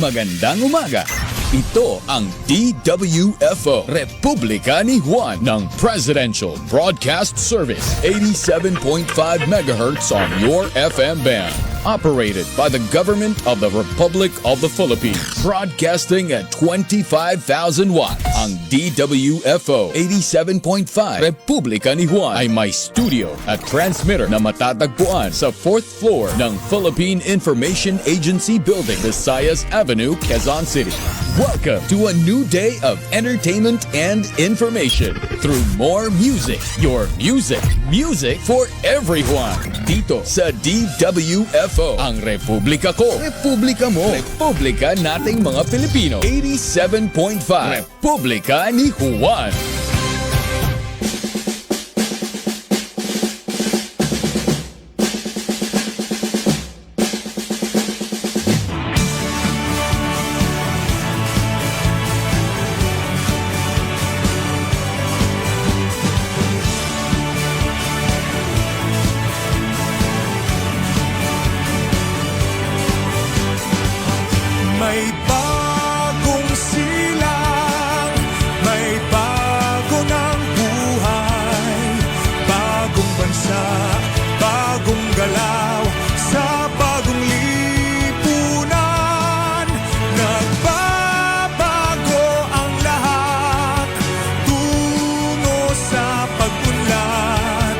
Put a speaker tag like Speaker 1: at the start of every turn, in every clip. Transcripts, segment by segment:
Speaker 1: Magandang umaga! Ito ang DWFO, Republika ni Juan ng Presidential Broadcast Service, 87.5 MHz on your FM band. Operated by the Government of the Republic of the Philippines. Broadcasting at 25,000 watts. Ang DWFO 87.5 Republika ni Juan ay may studio at transmitter na matatagpuan sa 4th floor ng Philippine Information Agency Building, Visayas Avenue, Quezon City. Welcome to a new day of entertainment and information through more music. Your music for everyone. Dito sa DWFO, ang Republika ko, Republika mo, Republika nating mga Pilipino. 87.5 Republika ni Juan.
Speaker 2: May bagong silang, may bago ng buhay, bagong bansa, bagong galaw, sa bagong lipunan. Nagbabago ang lahat, tungo sa pag-unlad,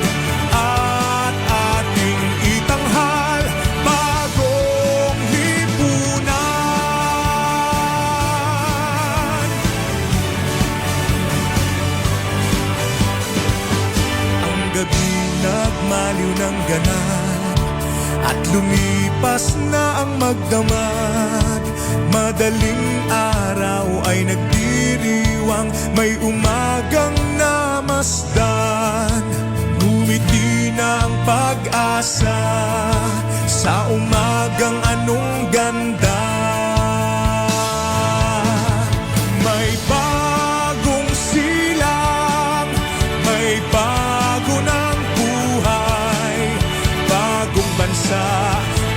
Speaker 2: at ating itanghal, bagong lipunan. Gabi nagmaliw ng ganap at lumipas na ang magdamag. Madaling araw ay nagdiriwang, may umagang namasdan. Ngumiti na ang pag-asa sa umagang anong ganda. May bagong silang, may bago ng buhay, bagong bansa,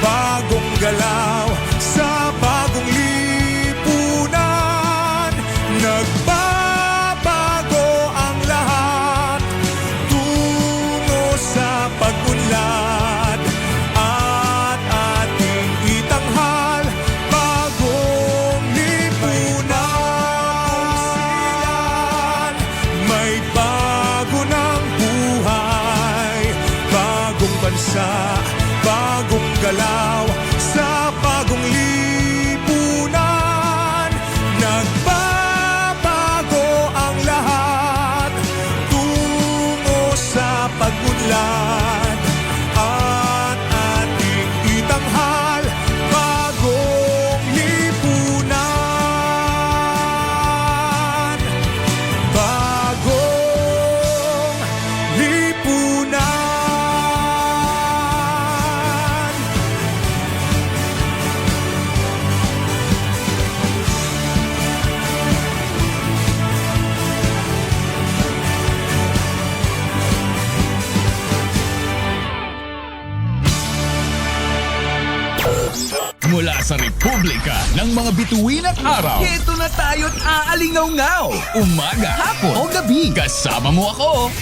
Speaker 2: bagong galaw, sa bagong lipunan. Nagbabago ang lahat, tungo sa pag-unlad, at ating itanghal, bagong lipunan. May bago ng buhay, bagong bansa, bagong galaw, sa bagong lipunan. Nagbabago ang lahat, tungo sa pag-unlad, at ating itanghal, bagong lipunan. Bagong lipunan.
Speaker 1: Mula sa Republika ng mga bituin at araw,
Speaker 3: Ito na tayo't aalingaw-ngaw.
Speaker 1: umaga,
Speaker 3: Hapon o gabi.
Speaker 1: kasama mo ako,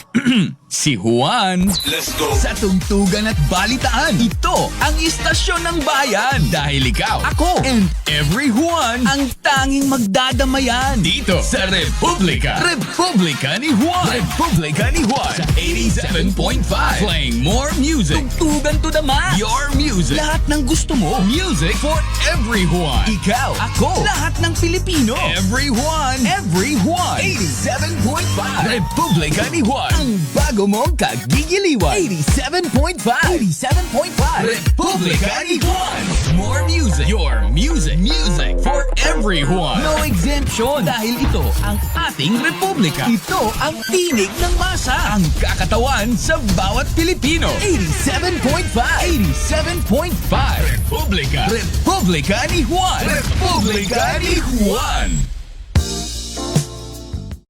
Speaker 1: si Juan.
Speaker 2: Let's go.
Speaker 1: Sa tungtugan at balitaan, ito ang istasyon ng bayan. Dahil ikaw,
Speaker 3: Ako,
Speaker 1: and every Juan,
Speaker 3: ang tanging magdadamayan.
Speaker 1: dito sa Republika. Republika ni Juan. Republika ni Juan. Sa 87.5. Playing more music.
Speaker 3: Tugtugan to the max.
Speaker 1: Your music.
Speaker 3: Lahat ng gusto mo.
Speaker 1: Music for everyone. Ikaw.
Speaker 3: Ako. Lahat ng Pilipino.
Speaker 1: Everyone. Everyone. 87.5. Republika ni Juan.
Speaker 3: Ang bago mong kagigiliwan.
Speaker 1: 87.5.
Speaker 3: 87.5.
Speaker 1: Republika ni Juan. More music. Your music. Music for everyone.
Speaker 3: No exemption. Dahil ito ang ating Republika. Ito ang tinig ng masa.
Speaker 1: Ang kakatawan sa bawat Pilipino.
Speaker 3: 87.5.
Speaker 1: 87.5. Republika. Republika ni Juan. Republika ni Juan.